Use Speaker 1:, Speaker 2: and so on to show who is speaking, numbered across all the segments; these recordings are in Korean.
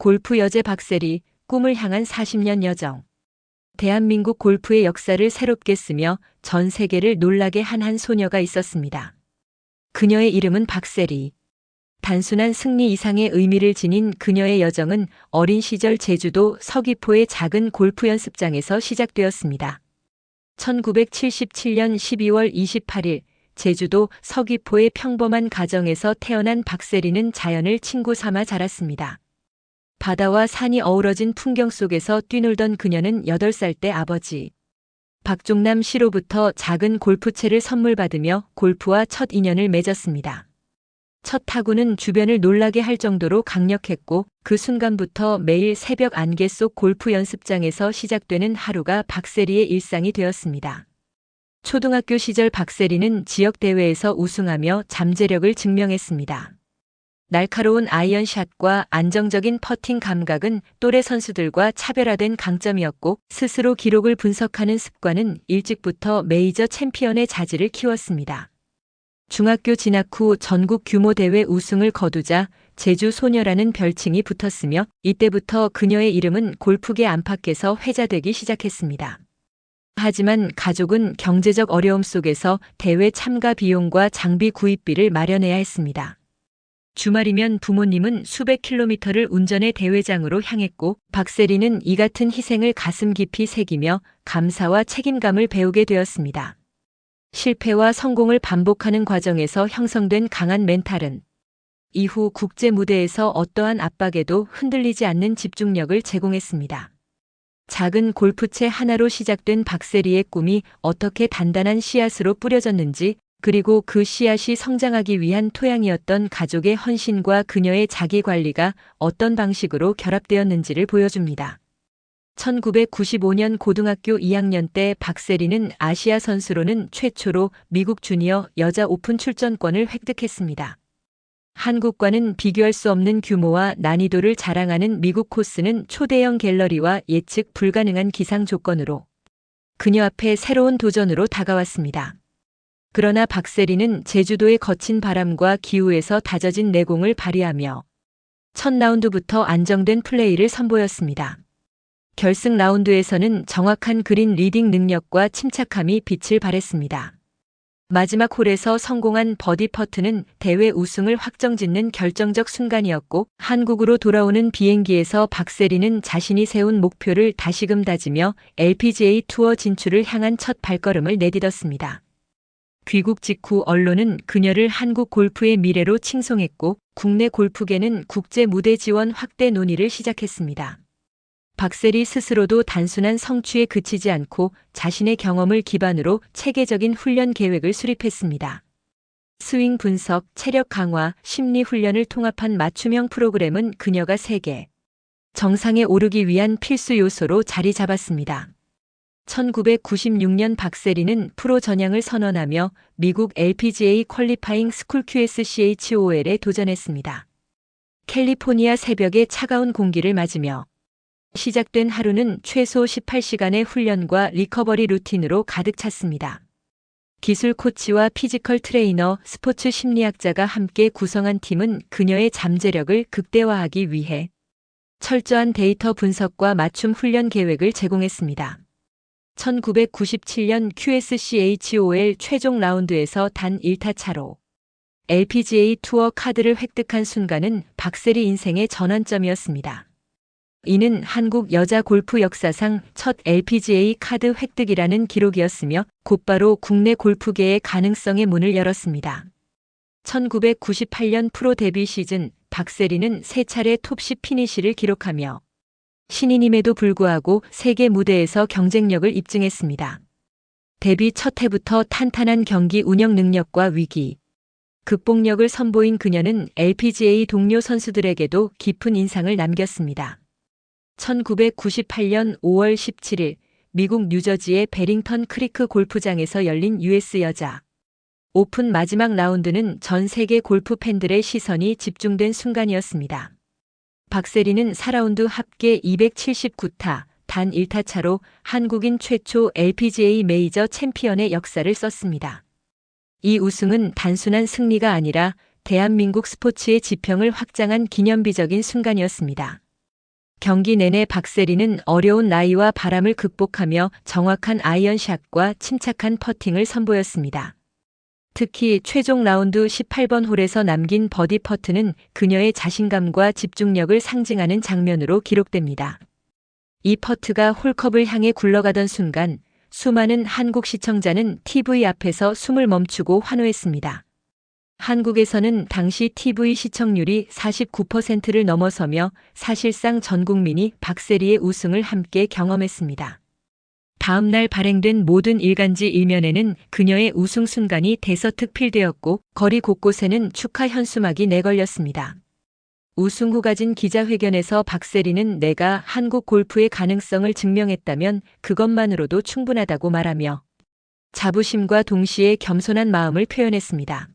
Speaker 1: 골프 여제 박세리, 꿈을 향한 40년 여정. 대한민국 골프의 역사를 새롭게 쓰며 전 세계를 놀라게 한 소녀가 있었습니다. 그녀의 이름은 박세리. 단순한 승리 이상의 의미를 지닌 그녀의 여정은 어린 시절 제주도 서귀포의 작은 골프 연습장에서 시작되었습니다. 1977년 12월 28일 제주도 서귀포의 평범한 가정에서 태어난 박세리는 자연을 친구 삼아 자랐습니다. 바다와 산이 어우러진 풍경 속에서 뛰놀던 그녀는 8살 때 아버지 박종남 씨로부터 작은 골프채를 선물 받으며 골프와 첫 인연을 맺었습니다. 첫 타구는 주변을 놀라게 할 정도로 강력했고 그 순간부터 매일 새벽 안개 속 골프 연습장에서 시작되는 하루가 박세리의 일상이 되었습니다. 초등학교 시절 박세리는 지역 대회에서 우승하며 잠재력을 증명했습니다. 날카로운 아이언샷과 안정적인 퍼팅 감각은 또래 선수들과 차별화된 강점이었고 스스로 기록을 분석하는 습관은 일찍부터 메이저 챔피언의 자질을 키웠습니다. 중학교 진학 후 전국 규모 대회 우승을 거두자 제주 소녀라는 별칭이 붙었으며 이때부터 그녀의 이름은 골프계 안팎에서 회자되기 시작했습니다. 하지만 가족은 경제적 어려움 속에서 대회 참가 비용과 장비 구입비를 마련해야 했습니다. 주말이면 부모님은 수백 킬로미터를 운전해 대회장으로 향했고 박세리는 이 같은 희생을 가슴 깊이 새기며 감사와 책임감을 배우게 되었습니다. 실패와 성공을 반복하는 과정에서 형성된 강한 멘탈은 이후 국제 무대에서 어떠한 압박에도 흔들리지 않는 집중력을 제공했습니다. 작은 골프채 하나로 시작된 박세리의 꿈이 어떻게 단단한 씨앗으로 뿌려졌는지, 그리고 그 씨앗이 성장하기 위한 토양이었던 가족의 헌신과 그녀의 자기관리가 어떤 방식으로 결합되었는지를 보여줍니다. 1995년 고등학교 2학년 때 박세리는 아시아 선수로는 최초로 미국 주니어 여자 오픈 출전권을 획득했습니다. 한국과는 비교할 수 없는 규모와 난이도를 자랑하는 미국 코스는 초대형 갤러리와 예측 불가능한 기상 조건으로 그녀 앞에 새로운 도전으로 다가왔습니다. 그러나 박세리는 제주도의 거친 바람과 기후에서 다져진 내공을 발휘하며 첫 라운드부터 안정된 플레이를 선보였습니다. 결승 라운드에서는 정확한 그린 리딩 능력과 침착함이 빛을 발했습니다. 마지막 홀에서 성공한 버디 퍼트는 대회 우승을 확정짓는 결정적 순간이었고 한국으로 돌아오는 비행기에서 박세리는 자신이 세운 목표를 다시금 다지며 LPGA 투어 진출을 향한 첫 발걸음을 내딛었습니다. 귀국 직후 언론은 그녀를 한국 골프의 미래로 칭송했고 국내 골프계는 국제 무대 지원 확대 논의를 시작했습니다. 박세리 스스로도 단순한 성취에 그치지 않고 자신의 경험을 기반으로 체계적인 훈련 계획을 수립했습니다. 스윙 분석, 체력 강화, 심리 훈련을 통합한 맞춤형 프로그램은 그녀가 세계 정상에 오르기 위한 필수 요소로 자리 잡았습니다. 1996년 박세리는 프로 전향을 선언하며 미국 LPGA 퀄리파잉 스쿨 QSCHOL에 도전했습니다. 캘리포니아 새벽의 차가운 공기를 맞으며 시작된 하루는 최소 18시간의 훈련과 리커버리 루틴으로 가득 찼습니다. 기술 코치와 피지컬 트레이너, 스포츠 심리학자가 함께 구성한 팀은 그녀의 잠재력을 극대화하기 위해 철저한 데이터 분석과 맞춤 훈련 계획을 제공했습니다. 1997년 QSCHOL 최종 라운드에서 단 1타 차로 LPGA 투어 카드를 획득한 순간은 박세리 인생의 전환점이었습니다. 이는 한국 여자 골프 역사상 첫 LPGA 카드 획득이라는 기록이었으며 곧바로 국내 골프계의 가능성의 문을 열었습니다. 1998년 프로 데뷔 시즌 박세리는 3차례 톱10 피니시를 기록하며 신인임에도 불구하고 세계 무대에서 경쟁력을 입증했습니다. 데뷔 첫 해부터 탄탄한 경기 운영 능력과 위기 극복력을 선보인 그녀는 LPGA 동료 선수들에게도 깊은 인상을 남겼습니다. 1998년 5월 17일 미국 뉴저지의 베링턴 크리크 골프장에서 열린 US 여자 오픈 마지막 라운드는 전 세계 골프 팬들의 시선이 집중된 순간이었습니다. 박세리는 4라운드 합계 279타, 단 1타 차로 한국인 최초 LPGA 메이저 챔피언의 역사를 썼습니다. 이 우승은 단순한 승리가 아니라 대한민국 스포츠의 지평을 확장한 기념비적인 순간이었습니다. 경기 내내 박세리는 어려운 라이와 바람을 극복하며 정확한 아이언샷과 침착한 퍼팅을 선보였습니다. 특히 최종 라운드 18번 홀에서 남긴 버디 퍼트는 그녀의 자신감과 집중력을 상징하는 장면으로 기록됩니다. 이 퍼트가 홀컵을 향해 굴러가던 순간 수많은 한국 시청자는 TV 앞에서 숨을 멈추고 환호했습니다. 한국에서는 당시 TV 시청률이 49%를 넘어서며 사실상 전 국민이 박세리의 우승을 함께 경험했습니다. 다음 날 발행된 모든 일간지 일면에는 그녀의 우승 순간이 대서특필되었고 거리 곳곳에는 축하 현수막이 내걸렸습니다. 우승 후 가진 기자회견에서 박세리는 내가 한국 골프의 가능성을 증명했다면 그것만으로도 충분하다고 말하며 자부심과 동시에 겸손한 마음을 표현했습니다.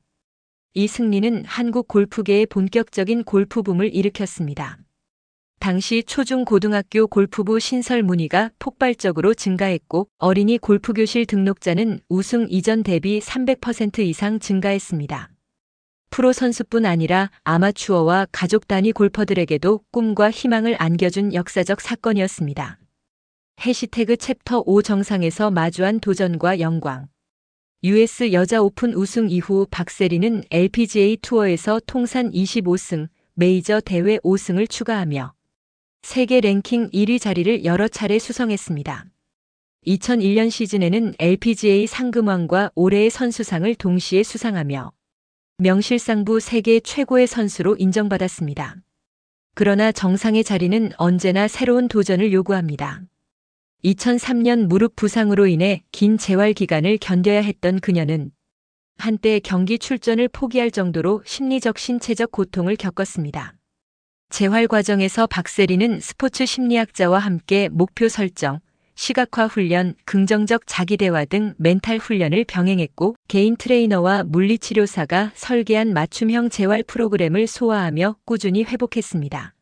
Speaker 1: 이 승리는 한국 골프계의 본격적인 골프붐을 일으켰습니다. 당시 초중고등학교 골프부 신설 문의가 폭발적으로 증가했고 어린이 골프교실 등록자는 우승 이전 대비 300% 이상 증가했습니다. 프로 선수뿐 아니라 아마추어와 가족 단위 골퍼들에게도 꿈과 희망을 안겨준 역사적 사건이었습니다. 해시태그 챕터 5 정상에서 마주한 도전과 영광. US 여자 오픈 우승 이후 박세리는 LPGA 투어에서 통산 25승, 메이저 대회 5승을 추가하며 세계 랭킹 1위 자리를 여러 차례 수성했습니다. 2001년 시즌에는 LPGA 상금왕과 올해의 선수상을 동시에 수상하며 명실상부 세계 최고의 선수로 인정받았습니다. 그러나 정상의 자리는 언제나 새로운 도전을 요구합니다. 2003년 무릎 부상으로 인해 긴 재활 기간을 견뎌야 했던 그녀는 한때 경기 출전을 포기할 정도로 심리적 신체적 고통을 겪었습니다. 재활 과정에서 박세리는 스포츠 심리학자와 함께 목표 설정, 시각화 훈련, 긍정적 자기대화 등 멘탈 훈련을 병행했고 개인 트레이너와 물리치료사가 설계한 맞춤형 재활 프로그램을 소화하며 꾸준히 회복했습니다.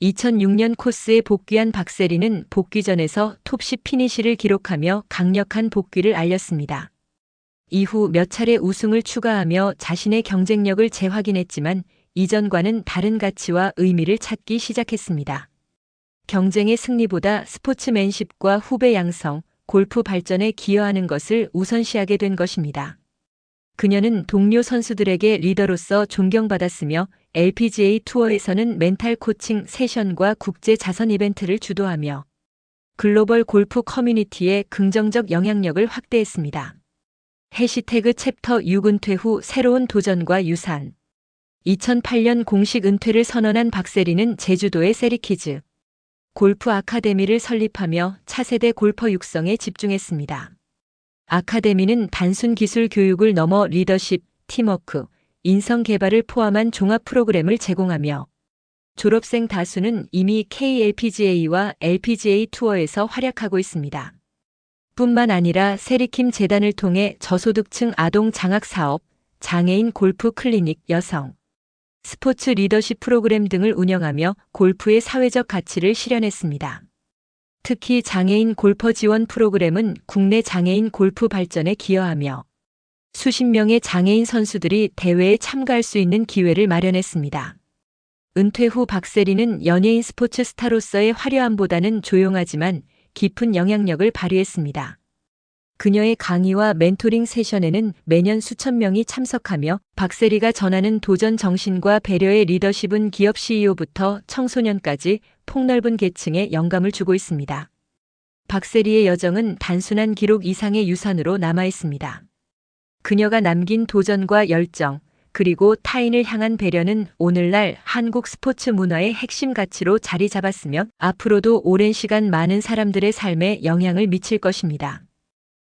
Speaker 1: 2006년 코스에 복귀한 박세리는 복귀전에서 톱10 피니시를 기록하며 강력한 복귀를 알렸습니다. 이후 몇 차례 우승을 추가하며 자신의 경쟁력을 재확인했지만 이전과는 다른 가치와 의미를 찾기 시작했습니다. 경쟁의 승리보다 스포츠맨십과 후배 양성, 골프 발전에 기여하는 것을 우선시하게 된 것입니다. 그녀는 동료 선수들에게 리더로서 존경받았으며 LPGA 투어에서는 멘탈 코칭 세션과 국제 자선 이벤트를 주도하며 글로벌 골프 커뮤니티에 긍정적 영향력을 확대했습니다. 해시태그 챕터 6 은퇴 후 새로운 도전과 유산. 2008년 공식 은퇴를 선언한 박세리는 제주도의 세리키즈 골프 아카데미를 설립하며 차세대 골퍼 육성에 집중했습니다. 아카데미는 단순 기술 교육을 넘어 리더십, 팀워크, 인성 개발을 포함한 종합 프로그램을 제공하며 졸업생 다수는 이미 KLPGA와 LPGA 투어에서 활약하고 있습니다. 뿐만 아니라 세리킴 재단을 통해 저소득층 아동 장학 사업, 장애인 골프 클리닉, 여성 스포츠 리더십 프로그램 등을 운영하며 골프의 사회적 가치를 실현했습니다. 특히 장애인 골퍼 지원 프로그램은 국내 장애인 골프 발전에 기여하며 수십 명의 장애인 선수들이 대회에 참가할 수 있는 기회를 마련했습니다. 은퇴 후 박세리는 연예인 스포츠 스타로서의 화려함보다는 조용하지만 깊은 영향력을 발휘했습니다. 그녀의 강의와 멘토링 세션에는 매년 수천 명이 참석하며 박세리가 전하는 도전 정신과 배려의 리더십은 기업 CEO부터 청소년까지 폭넓은 계층에 영감을 주고 있습니다. 박세리의 여정은 단순한 기록 이상의 유산으로 남아 있습니다. 그녀가 남긴 도전과 열정, 그리고 타인을 향한 배려는 오늘날 한국 스포츠 문화의 핵심 가치로 자리 잡았으며 앞으로도 오랜 시간 많은 사람들의 삶에 영향을 미칠 것입니다.